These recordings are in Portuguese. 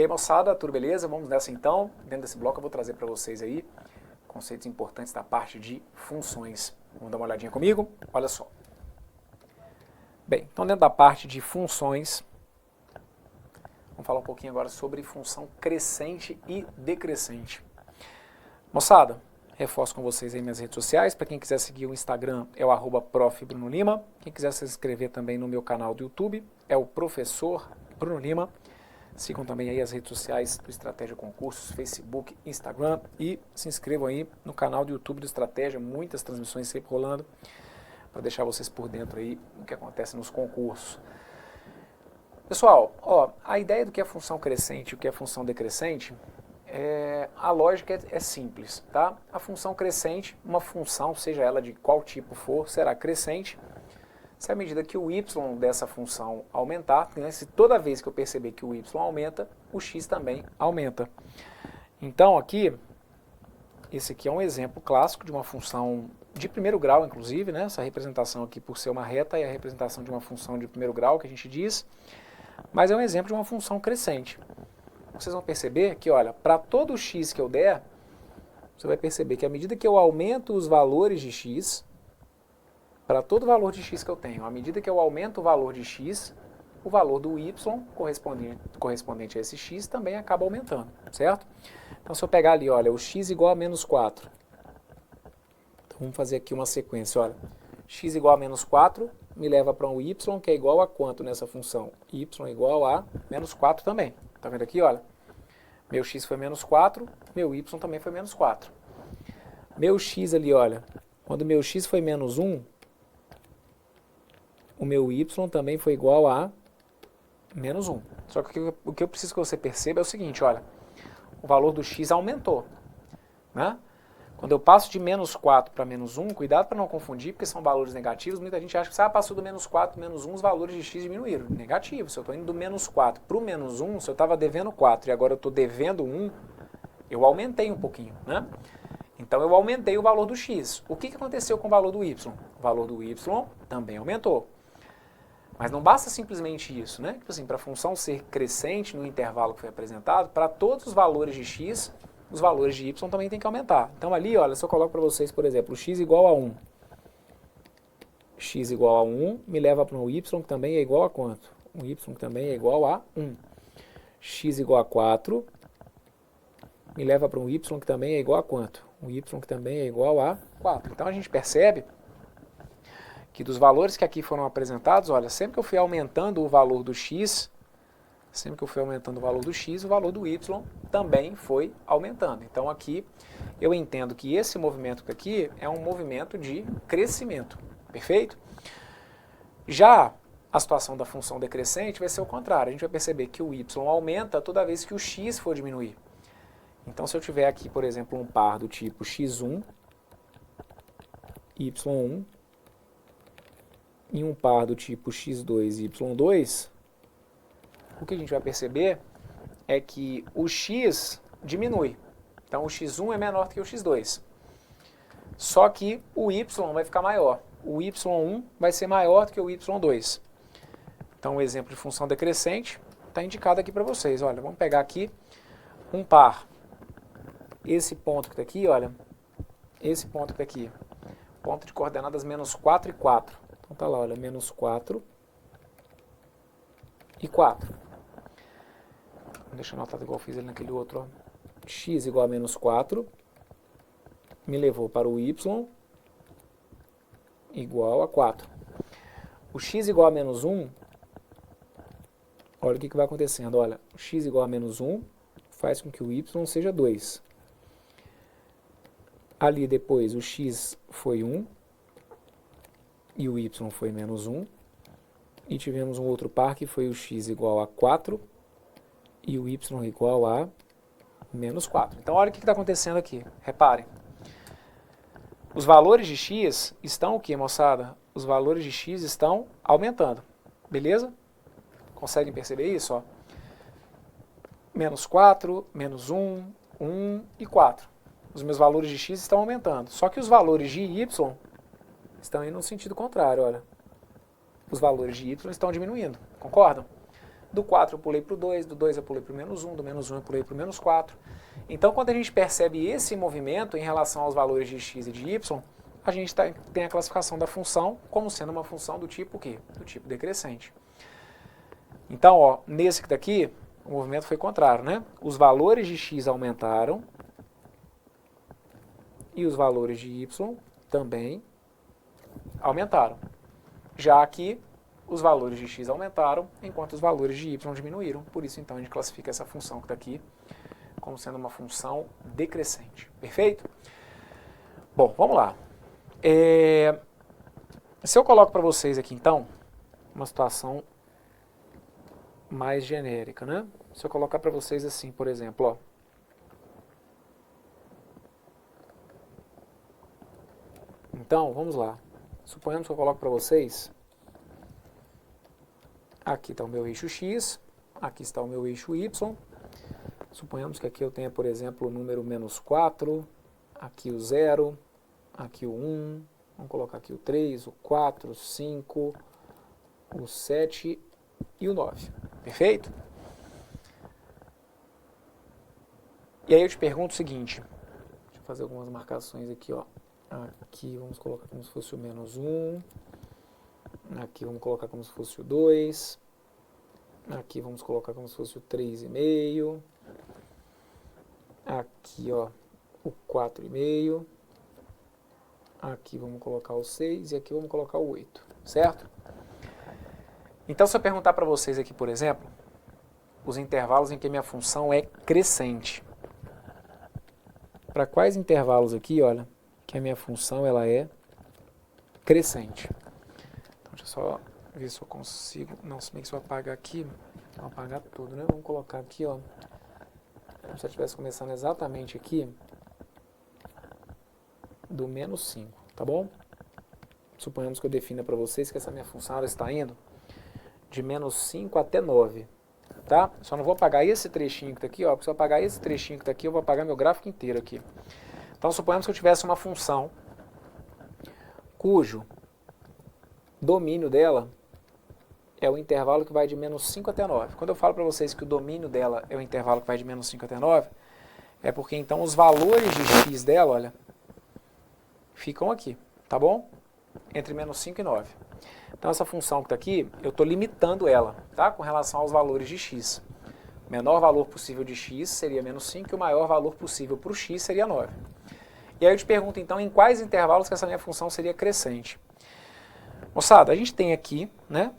aí, moçada, tudo beleza? Vamos nessa então. Dentro desse bloco eu vou trazer para vocês aí conceitos importantes da parte de funções. Vamos dar uma olhadinha comigo? Olha só. Bem, então dentro da parte de funções, vamos falar um pouquinho agora sobre função crescente e decrescente. Moçada, reforço com vocês aí minhas redes sociais. Para quem quiser seguir o Instagram é o @profBrunoLima. Quem quiser se inscrever também no meu canal do YouTube é o Professor Bruno Lima. Sigam também aí as redes sociais do Estratégia Concursos, Facebook, Instagram e se inscrevam aí no canal do YouTube do Estratégia, muitas transmissões sempre rolando para deixar vocês por dentro aí do que acontece nos concursos. Pessoal, a ideia do que é função crescente e o que é função decrescente, a lógica é simples, tá? A função crescente, uma função, seja ela de qual tipo for, será crescente se à medida que o y dessa função aumentar, né, se toda vez que eu perceber que o y aumenta, o x também aumenta. Então aqui, esse aqui é um exemplo clássico de uma função de primeiro grau, inclusive, né? Essa representação aqui, por ser uma reta, é a representação de uma função de primeiro grau, que a gente diz, mas é um exemplo de uma função crescente. Vocês vão perceber que, olha, para todo x que eu der, você vai perceber que à medida que eu aumento os valores de x, para todo valor de x que eu tenho, à medida que eu aumento o valor de x, o valor do y correspondente a esse x também acaba aumentando, certo? Então, se eu pegar ali, olha, o x igual a menos 4. Então, vamos fazer aqui uma sequência, olha. X igual a menos 4 me leva para um y que é igual a quanto nessa função? Y igual a menos 4 também. Tá vendo aqui, olha? Meu x foi menos 4, meu y também foi menos 4. Meu x ali, olha, quando meu x foi menos 1, o meu y também foi igual a menos 1. Só que o que eu preciso que você perceba é o seguinte, olha, o valor do x aumentou, né? Quando eu passo de menos 4 para menos 1, cuidado para não confundir, porque são valores negativos, muita gente acha que passou do menos 4 para menos 1, os valores de x diminuíram. Negativo, se eu estou indo do menos 4 para o menos 1, se eu estava devendo 4 e agora eu estou devendo 1, eu aumentei um pouquinho, né? Então eu aumentei o valor do x. O que aconteceu com o valor do y? O valor do y também aumentou. Mas não basta simplesmente isso, né? Tipo assim, para a função ser crescente no intervalo que foi apresentado, para todos os valores de x, os valores de y também tem que aumentar. Então ali, olha, se eu coloco para vocês, por exemplo, x igual a 1. X igual a 1 me leva para um y que também é igual a quanto? Um y que também é igual a 1. X igual a 4 me leva para um y que também é igual a quanto? Um y que também é igual a 4. Então a gente percebe que dos valores que aqui foram apresentados, olha, sempre que eu fui aumentando o valor do x, o valor do y também foi aumentando. Então aqui eu entendo que esse movimento aqui é um movimento de crescimento, perfeito? Já a situação da função decrescente vai ser o contrário, a gente vai perceber que o y aumenta toda vez que o x for diminuir. Então se eu tiver aqui, por exemplo, um par do tipo x1, y1, e um par do tipo x2 e y2, o que a gente vai perceber é que o x diminui. Então o x1 é menor do que o x2. Só que o y vai ficar maior. O y1 vai ser maior do que o y2. Então o exemplo de função decrescente está indicado aqui para vocês. Olha, vamos pegar aqui um par. Esse ponto que está aqui, olha, esse ponto que está aqui, ponto de coordenadas menos 4 e 4. Então tá lá, olha, menos 4 e 4. Deixa eu anotar igual eu fiz ali naquele outro, ó. X igual a menos 4 me levou para o y igual a 4. O x igual a menos 1, olha o que vai acontecendo. Olha, o x igual a menos 1 faz com que o y seja 2. Ali depois o x foi 1 e o y foi menos 1. E tivemos um outro par que foi o x igual a 4 e o y igual a menos 4. Então olha o que está acontecendo aqui. Reparem. Os valores de x estão o que, moçada? Os valores de x estão aumentando. Beleza? Conseguem perceber isso? Ó? Menos 4, menos 1, 1 e 4. Os meus valores de x estão aumentando. Só que os valores de y estão indo no sentido contrário, olha. Os valores de y estão diminuindo. Concordam? Do 4 eu pulei para o 2, do 2 eu pulei para o menos 1, do menos 1 eu pulei para o menos 4. Então, quando a gente percebe esse movimento em relação aos valores de x e de y, a gente tem a classificação da função como sendo uma função do tipo o quê? Do tipo decrescente. Então, ó, nesse daqui, o movimento foi contrário, né? Os valores de x aumentaram e os valores de y também aumentaram. Já aqui, os valores de x aumentaram, enquanto os valores de y diminuíram. Por isso, então, a gente classifica essa função que está aqui como sendo uma função decrescente. Perfeito? Bom, vamos lá. Se eu coloco para vocês aqui, então, uma situação mais genérica, né? Se eu colocar para vocês assim, por exemplo, ó. Então, vamos lá. Suponhamos que eu coloco para vocês, aqui está o meu eixo x, aqui está o meu eixo y. Suponhamos que aqui eu tenha, por exemplo, o número menos 4, aqui o 0, aqui o 1, vamos colocar aqui o 3, o 4, o 5, o 7 e o 9. Perfeito? E aí eu te pergunto o seguinte, deixa eu fazer algumas marcações aqui, ó. Aqui vamos colocar como se fosse o menos 1, aqui vamos colocar como se fosse o 2, aqui vamos colocar como se fosse o 3,5, aqui ó, o 4,5, aqui vamos colocar o 6 e aqui vamos colocar o 8, certo? Então se eu perguntar para vocês aqui, por exemplo, os intervalos em que minha função é crescente, para quais intervalos aqui, olha, que a minha função ela é crescente. Então, deixa eu só ver se eu consigo. Não, se bem que se eu apagar aqui, vou apagar tudo, né? Vamos colocar aqui, ó. Como se eu estivesse começando exatamente aqui do menos 5, tá bom? Suponhamos que eu defina para vocês que essa minha função ela está indo de menos 5 até 9, tá? Só não vou apagar esse trechinho que está aqui, ó, porque se eu apagar esse trechinho que está aqui, eu vou apagar meu gráfico inteiro aqui. Então, suponhamos que eu tivesse uma função cujo domínio dela é o intervalo que vai de menos 5 até 9. Quando eu falo para vocês que o domínio dela é o intervalo que vai de menos 5 até 9, é porque então os valores de x dela, olha, ficam aqui, tá bom? Entre menos 5 e 9. Então, essa função que está aqui, eu estou limitando ela, tá? Com relação aos valores de x. O menor valor possível de x seria menos 5 e o maior valor possível para o x seria 9. E aí eu te pergunto, então, em quais intervalos que essa minha função seria crescente? Moçada, a gente tem aqui, né,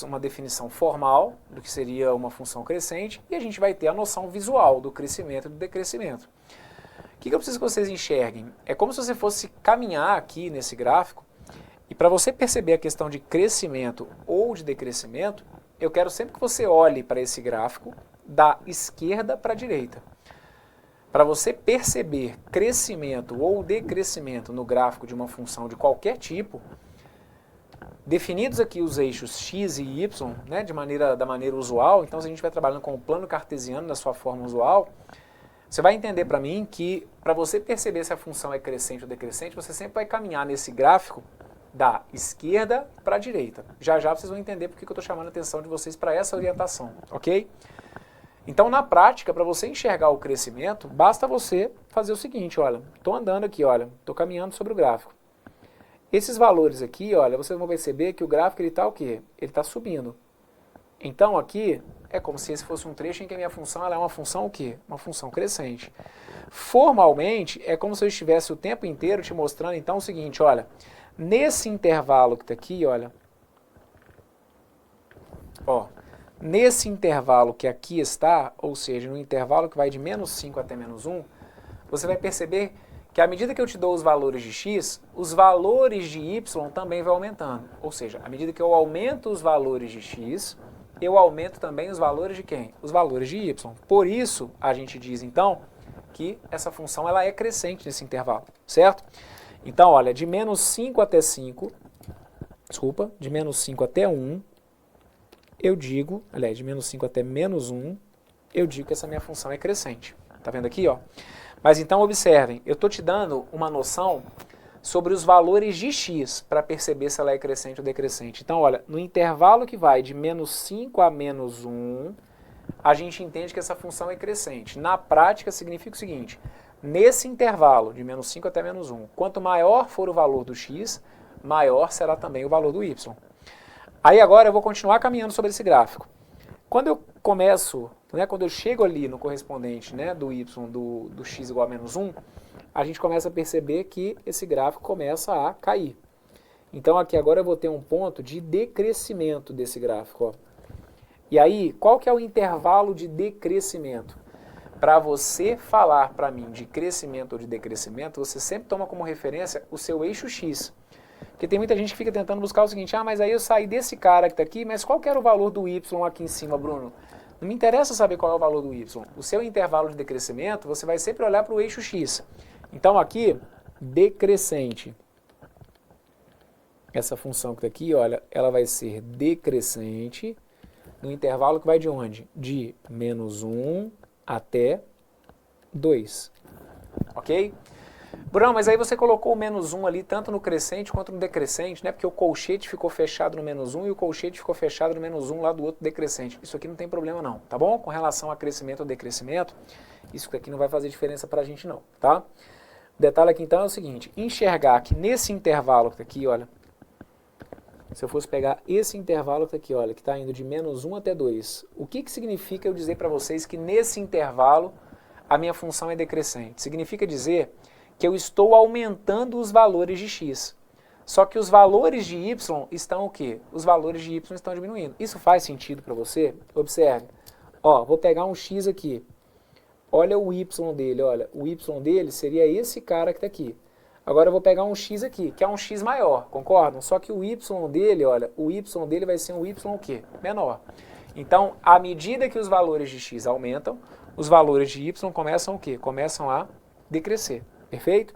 uma definição formal do que seria uma função crescente e a gente vai ter a noção visual do crescimento e do decrescimento. O que eu preciso que vocês enxerguem? É como se você fosse caminhar aqui nesse gráfico e para você perceber a questão de crescimento ou de decrescimento, eu quero sempre que você olhe para esse gráfico da esquerda para a direita. Para você perceber crescimento ou decrescimento no gráfico de uma função de qualquer tipo, definidos aqui os eixos x e y, né, da maneira usual, então se a gente vai trabalhando com o plano cartesiano na sua forma usual, você vai entender para mim que para você perceber se a função é crescente ou decrescente, você sempre vai caminhar nesse gráfico da esquerda para a direita. Já já vocês vão entender porque que eu estou chamando a atenção de vocês para essa orientação, ok? Então, na prática, para você enxergar o crescimento, basta você fazer o seguinte, olha, estou andando aqui, olha, estou caminhando sobre o gráfico. Esses valores aqui, olha, vocês vão perceber que o gráfico está o quê? Ele está subindo. Então, aqui, é como se esse fosse um trecho em que a minha função ela é uma função o quê? Uma função crescente. Formalmente, é como se eu estivesse o tempo inteiro te mostrando, então, o seguinte, olha, nesse intervalo que está aqui, olha, ó, nesse intervalo que aqui está, ou seja, no intervalo que vai de menos 5 até menos 1, você vai perceber que à medida que eu te dou os valores de x, os valores de y também vão aumentando. Ou seja, à medida que eu aumento os valores de x, eu aumento também os valores de quem? Os valores de y. Por isso, a gente diz então que essa função ela é crescente nesse intervalo, certo? Então, olha, de menos 5 até 5, de menos 5 até 1, eu digo, aliás, de menos 5 até menos 1, eu digo que essa minha função é crescente. Tá vendo aqui, ó? Mas então observem, eu estou te dando uma noção sobre os valores de x, para perceber se ela é crescente ou decrescente. Então, olha, no intervalo que vai de menos 5 a menos 1, a gente entende que essa função é crescente. Na prática, significa o seguinte, nesse intervalo de menos 5 até menos 1, quanto maior for o valor do x, maior será também o valor do y. Aí agora eu vou continuar caminhando sobre esse gráfico. Quando eu começo, quando eu chego ali no correspondente do y do x igual a menos 1, a gente começa a perceber que esse gráfico começa a cair. Então aqui agora eu vou ter um ponto de decrescimento desse gráfico. Ó. E aí, qual que é o intervalo de decrescimento? Para você falar para mim de crescimento ou de decrescimento, você sempre toma como referência o seu eixo x. Porque tem muita gente que fica tentando buscar o seguinte, mas aí eu saí desse cara que está aqui, mas qual que era o valor do y aqui em cima, Bruno? Não me interessa saber qual é o valor do y. O seu intervalo de decrescimento, você vai sempre olhar para o eixo x. Então aqui, decrescente. Essa função que está aqui, olha, ela vai ser decrescente no intervalo que vai de onde? De menos 1 até 2. Ok? Bruno, mas aí você colocou o menos 1 ali, tanto no crescente quanto no decrescente, né? Porque o colchete ficou fechado no menos 1 e o colchete ficou fechado no menos 1 lá do outro decrescente. Isso aqui não tem problema não, tá bom? Com relação a crescimento ou decrescimento, isso aqui não vai fazer diferença pra gente não, tá? O detalhe aqui então é o seguinte, enxergar que nesse intervalo que tá aqui, olha, se eu fosse pegar esse intervalo que tá aqui, olha, que está indo de menos 1 até 2, o que significa eu dizer para vocês que nesse intervalo a minha função é decrescente? Significa dizer que eu estou aumentando os valores de x. Só que os valores de y estão o quê? Os valores de y estão diminuindo. Isso faz sentido para você? Observe. Ó, vou pegar um x aqui. Olha o y dele, olha. O y dele seria esse cara que está aqui. Agora eu vou pegar um x aqui, que é um x maior, concordam? Só que o y dele, olha, o y dele vai ser um y o quê? Menor. Então, à medida que os valores de x aumentam, os valores de y começam o quê? Começam a decrescer. Perfeito?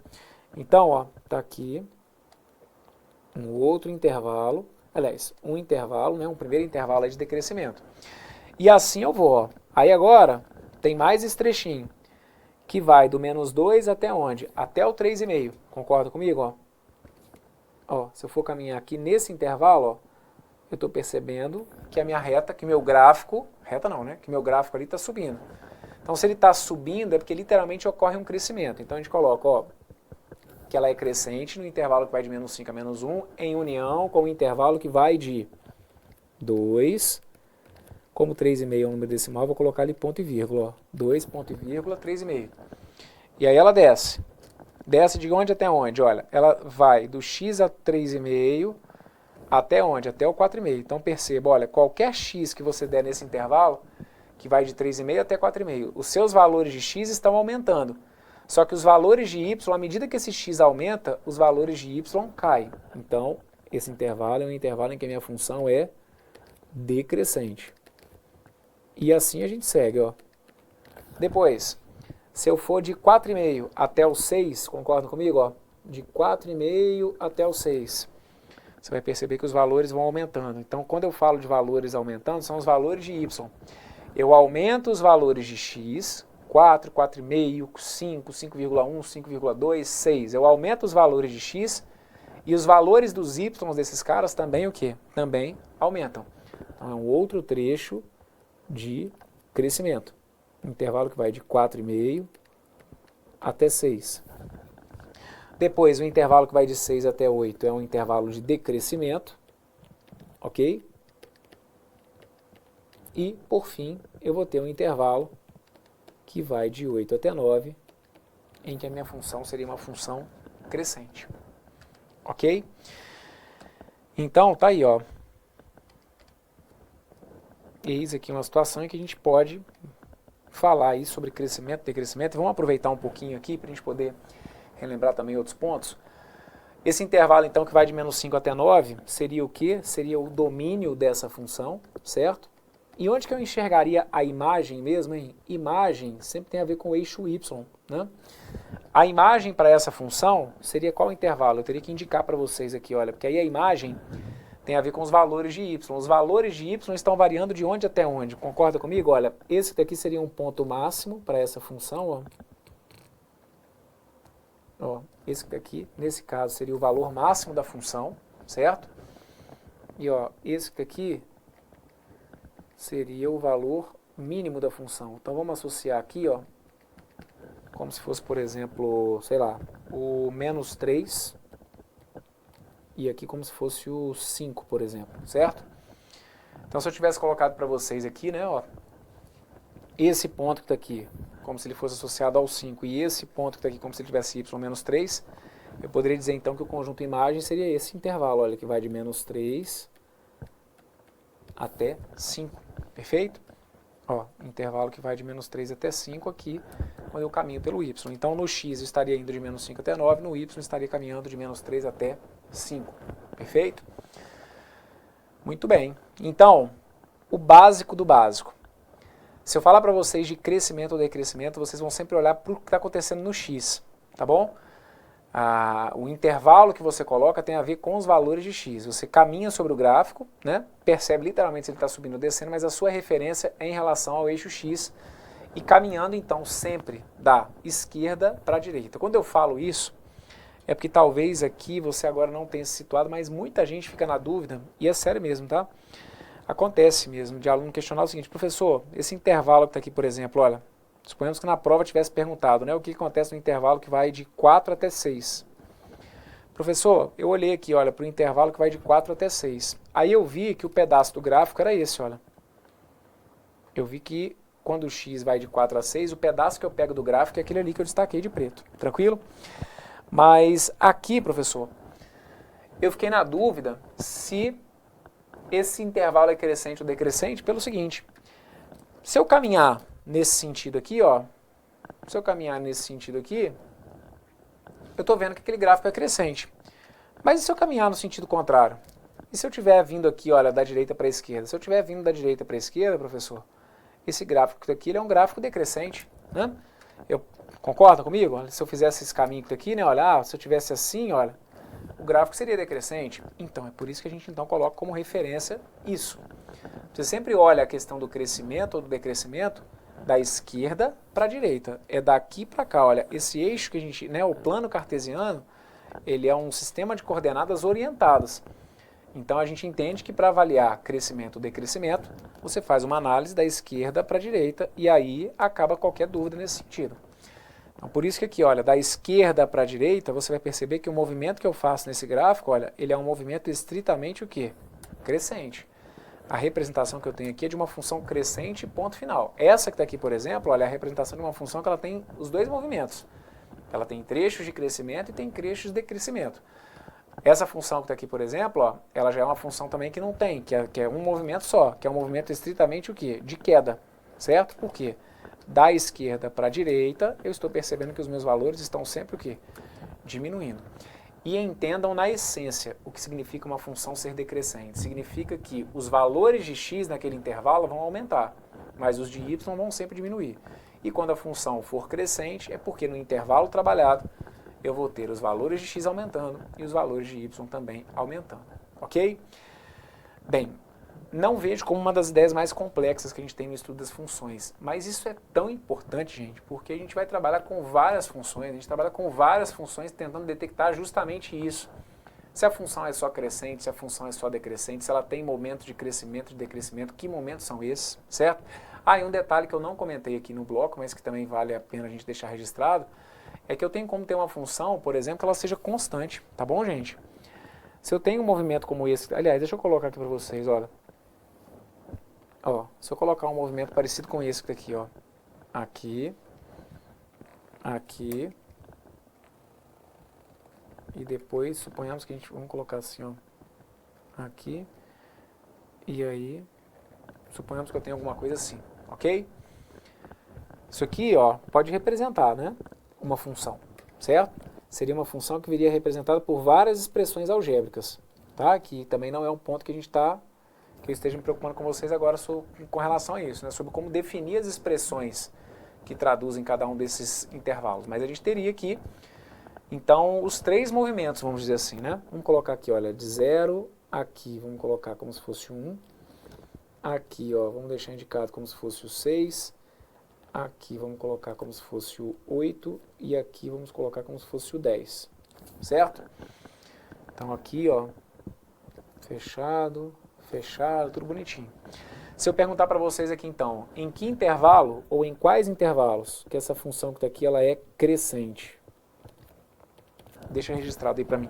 Então, ó, tá aqui um outro intervalo, aliás, um intervalo, né, um primeiro intervalo de decrescimento. E assim eu vou, ó. Aí agora tem mais esse trechinho, que vai do menos 2 até onde? Até o 3,5. Concorda comigo, ó? Ó, se eu for caminhar aqui nesse intervalo, ó, eu estou percebendo que a minha reta, que meu gráfico, reta não, né? Que meu gráfico ali está subindo. Então, se ele está subindo, é porque literalmente ocorre um crescimento. Então, a gente coloca, ó, que ela é crescente no intervalo que vai de menos 5 a menos 1, em união com o intervalo que vai de 2, como 3,5 é um número decimal, eu vou colocar ali ponto e vírgula, ó, 2, ponto e vírgula, 3,5. E aí ela desce. Desce de onde até onde? Olha, ela vai do x a 3,5 até onde? Até o 4,5. Então, perceba, olha, qualquer x que você der nesse intervalo, que vai de 3,5 até 4,5. Os seus valores de x estão aumentando. Só que os valores de y, à medida que esse x aumenta, os valores de y caem. Então, esse intervalo é um intervalo em que a minha função é decrescente. E assim a gente segue, ó. Depois, se eu for de 4,5 até o 6, concordam comigo, ó? De 4,5 até o 6. Você vai perceber que os valores vão aumentando. Então, quando eu falo de valores aumentando, são os valores de y. Eu aumento os valores de x, 4, 4,5, 5, 5,1, 5,2, 6. Eu aumento os valores de x e os valores dos y desses caras também o quê? Também aumentam. Então é um outro trecho de crescimento. Um intervalo que vai de 4,5 até 6. Depois, o intervalo que vai de 6 até 8 é um intervalo de decrescimento. Ok? E, por fim, eu vou ter um intervalo que vai de 8 até 9, em que a minha função seria uma função crescente. Ok? Então, tá aí, ó. Eis aqui uma situação em que a gente pode falar aí sobre crescimento, decrescimento. E vamos aproveitar um pouquinho aqui para a gente poder relembrar também outros pontos. Esse intervalo, então, que vai de menos 5 até 9, seria o quê? Seria o domínio dessa função, certo? E onde que eu enxergaria a imagem mesmo, hein? Imagem sempre tem a ver com o eixo y, né? A imagem para essa função seria qual intervalo? Eu teria que indicar para vocês aqui, olha, porque aí a imagem tem a ver com os valores de y. Os valores de y estão variando de onde até onde? Concorda comigo? Olha, esse daqui seria um ponto máximo para essa função, ó. Ó, esse aqui, nesse caso, seria o valor máximo da função, certo? E ó, esse aqui seria o valor mínimo da função. Então vamos associar aqui, ó, como se fosse, por exemplo, sei lá, o menos 3 e aqui como se fosse o 5, por exemplo, certo? Então se eu tivesse colocado para vocês aqui, né, ó, esse ponto que está aqui, como se ele fosse associado ao 5, e esse ponto que está aqui como se ele tivesse y menos 3, eu poderia dizer então que o conjunto imagem seria esse intervalo, olha, que vai de menos 3 até 5, perfeito? Ó, intervalo que vai de menos 3 até 5 aqui, quando eu caminho pelo y. Então no x eu estaria indo de menos 5 até 9, no y eu estaria caminhando de menos 3 até 5, perfeito? Muito bem, então, o básico do básico. Se eu falar para vocês de crescimento ou decrescimento, vocês vão sempre olhar para o que está acontecendo no x, tá bom? O intervalo que você coloca tem a ver com os valores de x. Você caminha sobre o gráfico, né? Percebe literalmente se ele está subindo ou descendo, mas a sua referência é em relação ao eixo x e caminhando então sempre da esquerda para a direita. Quando eu falo isso, é porque talvez aqui você agora não tenha se situado, mas muita gente fica na dúvida, e é sério mesmo, tá? Acontece mesmo de aluno questionar o seguinte: professor, esse intervalo que está aqui, por exemplo, olha, suponhamos que na prova tivesse perguntado, né, o que acontece no intervalo que vai de 4 até 6. Professor, eu olhei aqui, olha, para o intervalo que vai de 4 até 6. Aí eu vi que o pedaço do gráfico era esse, olha. Eu vi que quando o x vai de 4 a 6, o pedaço que eu pego do gráfico é aquele ali que eu destaquei de preto. Tranquilo? Mas aqui, professor, eu fiquei na dúvida se esse intervalo é crescente ou decrescente pelo seguinte: se eu caminhar nesse sentido aqui, ó, se eu caminhar nesse sentido aqui, eu estou vendo que aquele gráfico é crescente. Mas e se eu caminhar no sentido contrário? E se eu estiver vindo aqui, olha, da direita para a esquerda? Se eu estiver vindo da direita para a esquerda, professor, esse gráfico aqui ele é um gráfico decrescente, né? Concorda comigo? Olha, se eu fizesse esse caminho aqui, né, olha, se eu tivesse assim, olha, o gráfico seria decrescente. Então, é por isso que a gente então coloca como referência isso. Você sempre olha a questão do crescimento ou do decrescimento da esquerda para a direita. É daqui para cá, olha, esse eixo que a gente, né, o plano cartesiano, ele é um sistema de coordenadas orientadas. Então a gente entende que para avaliar crescimento ou decrescimento, você faz uma análise da esquerda para a direita e aí acaba qualquer dúvida nesse sentido. Então, por isso que aqui, olha, da esquerda para a direita, você vai perceber que o movimento que eu faço nesse gráfico, olha, ele é um movimento estritamente o quê? Crescente. A representação que eu tenho aqui é de uma função crescente, ponto final. Essa que está aqui, por exemplo, olha, é a representação de uma função que ela tem os dois movimentos. Ela tem trechos de crescimento e tem trechos de decrescimento. Essa função que está aqui, por exemplo, ó, ela já é uma função também que não tem, que é um movimento só, que é um movimento estritamente o quê? De queda, certo? Por quê? Da esquerda para a direita, eu estou percebendo que os meus valores estão sempre o quê? Diminuindo. E entendam na essência o que significa uma função ser decrescente. Significa que os valores de x naquele intervalo vão aumentar, mas os de y vão sempre diminuir. E quando a função for crescente, é porque no intervalo trabalhado eu vou ter os valores de x aumentando e os valores de y também aumentando. Ok? Bem, não vejo como uma das ideias mais complexas que a gente tem no estudo das funções, mas isso é tão importante, gente, porque a gente vai trabalhar com várias funções, a gente trabalha com várias funções tentando detectar justamente isso. Se a função é só crescente, se a função é só decrescente, se ela tem momentos de crescimento, de decrescimento, que momentos são esses, certo? E um detalhe que eu não comentei aqui no bloco, mas que também vale a pena a gente deixar registrado, é que eu tenho como ter uma função, por exemplo, que ela seja constante, tá bom, gente? Se eu tenho um movimento como esse, aliás, deixa eu colocar aqui para vocês, olha. Ó, se eu colocar um movimento parecido com esse aqui, ó, aqui, aqui, e depois, suponhamos que a gente, vamos colocar assim, ó, aqui, e aí, suponhamos que eu tenho alguma coisa assim, ok? Isso aqui, ó, pode representar, né, uma função, certo? Seria uma função que viria representada por várias expressões algébricas, tá? Que também não é um ponto que a gente está, que eu esteja me preocupando com vocês agora com relação a isso, né? Sobre como definir as expressões que traduzem cada um desses intervalos. Mas a gente teria aqui, então, os três movimentos, vamos dizer assim, né? Vamos colocar aqui, olha, de 0 aqui, vamos colocar como se fosse 1. Aqui, ó, vamos deixar indicado como se fosse o 6. aqui vamos colocar como se fosse o 8 e aqui vamos colocar como se fosse o 10, certo? Então aqui, ó, fechado, fechado, tudo bonitinho. Se eu perguntar para vocês aqui então, em que intervalo ou em quais intervalos que essa função que está aqui ela é crescente? Deixa registrado aí para mim.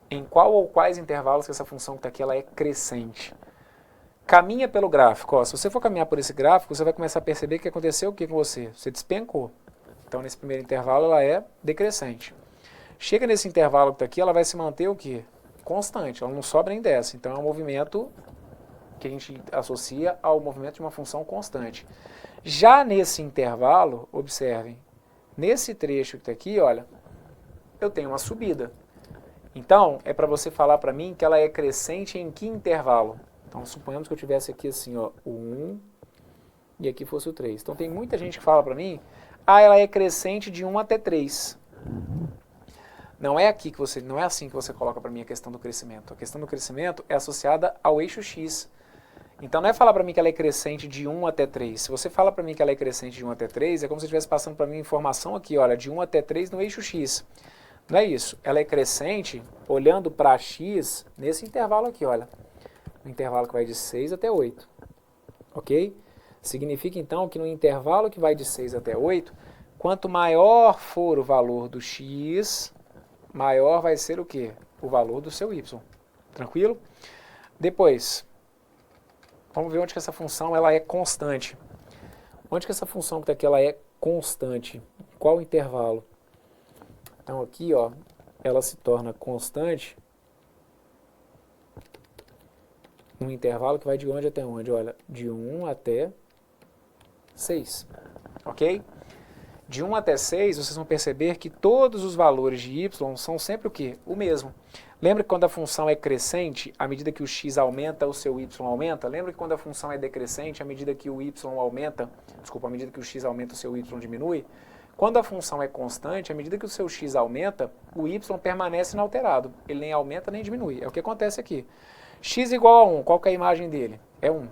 Em qual ou quais intervalos que essa função que está aqui ela é crescente? Caminha pelo gráfico. Ó, se você for caminhar por esse gráfico, você vai começar a perceber que aconteceu o que com você? Você despencou. Então, nesse primeiro intervalo, ela é decrescente. Chega nesse intervalo que está aqui, ela vai se manter o quê? Constante. Ela não sobe nem desce. Então, é um movimento que a gente associa ao movimento de uma função constante. Já nesse intervalo, observem, nesse trecho que está aqui, olha, eu tenho uma subida. Então, é para você falar para mim que ela é crescente em que intervalo? Então, suponhamos que eu tivesse aqui assim, ó, o 1 e aqui fosse o 3. Então, tem muita gente que fala para mim, ela é crescente de 1 até 3. Não é assim que você coloca para mim a questão do crescimento. A questão do crescimento é associada ao eixo X. Então, não é falar para mim que ela é crescente de 1 até 3. Se você fala para mim que ela é crescente de 1 até 3, é como se estivesse passando para mim informação aqui, olha, de 1 até 3 no eixo X. Não é isso. Ela é crescente olhando para X nesse intervalo aqui, olha. Um intervalo que vai de 6 até 8. Ok? Significa, então, que no intervalo que vai de 6 até 8, quanto maior for o valor do X, maior vai ser o quê? O valor do seu Y. Tranquilo? Depois, vamos ver onde que essa função ela é constante. Onde que essa função que está aqui ela é constante? Qual o intervalo? Então aqui, ó, ela se torna constante num intervalo que vai de onde até onde? Olha, de 1 até 6, ok? De 1 até 6, vocês vão perceber que todos os valores de y são sempre o quê? O mesmo. Lembra que quando a função é crescente, à medida que o x aumenta, o seu y aumenta? Lembra que quando a função é decrescente, à medida que o y aumenta, à medida que o x aumenta, o seu y diminui? Quando a função é constante, à medida que o seu x aumenta, o y permanece inalterado. Ele nem aumenta nem diminui. É o que acontece aqui. X igual a 1, qual que é a imagem dele? É 1.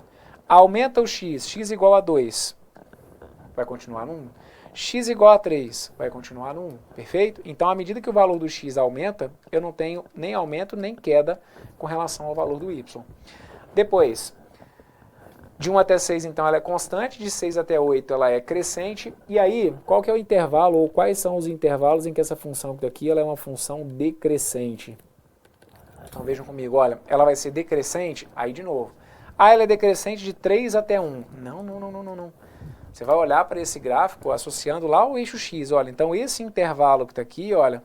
Aumenta o x igual a 2, vai continuar no 1. X igual a 3, vai continuar no 1. Perfeito? Então, à medida que o valor do x aumenta, eu não tenho nem aumento nem queda com relação ao valor do y. Depois, de 1 até 6, então, ela é constante, de 6 até 8 ela é crescente, e aí, qual que é o intervalo, ou quais são os intervalos em que essa função aqui ela é uma função decrescente? Então, vejam comigo, olha, ela vai ser decrescente, aí de novo. Ela é decrescente de 3 até 1. Não. Você vai olhar para esse gráfico associando lá o eixo X, olha, então esse intervalo que está aqui, olha,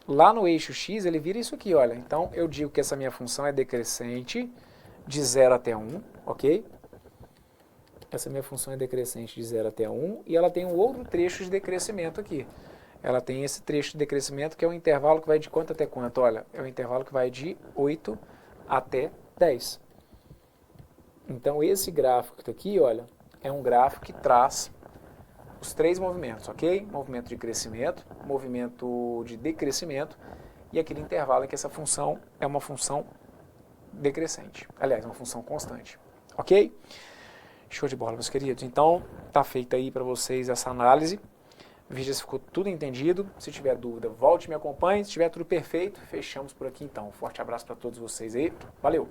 lá no eixo X ele vira isso aqui, olha. Então, eu digo que essa minha função é decrescente de 0 até 1, ok? Essa minha função é decrescente de 0 até 1 e ela tem um outro trecho de decrescimento aqui. Ela tem esse trecho de decrescimento que é um intervalo que vai de quanto até quanto? Olha, é um intervalo que vai de 8 até 10. Então, esse gráfico que está aqui, olha, é um gráfico que traz os 3 movimentos, ok? Movimento de crescimento, movimento de decrescimento e aquele intervalo em que essa função é uma função decrescente. Aliás, uma função constante, ok? Show de bola, meus queridos. Então, tá feita aí para vocês essa análise. Veja se ficou tudo entendido. Se tiver dúvida, volte e me acompanhe. Se tiver tudo perfeito, fechamos por aqui então. Um forte abraço para todos vocês aí. Valeu!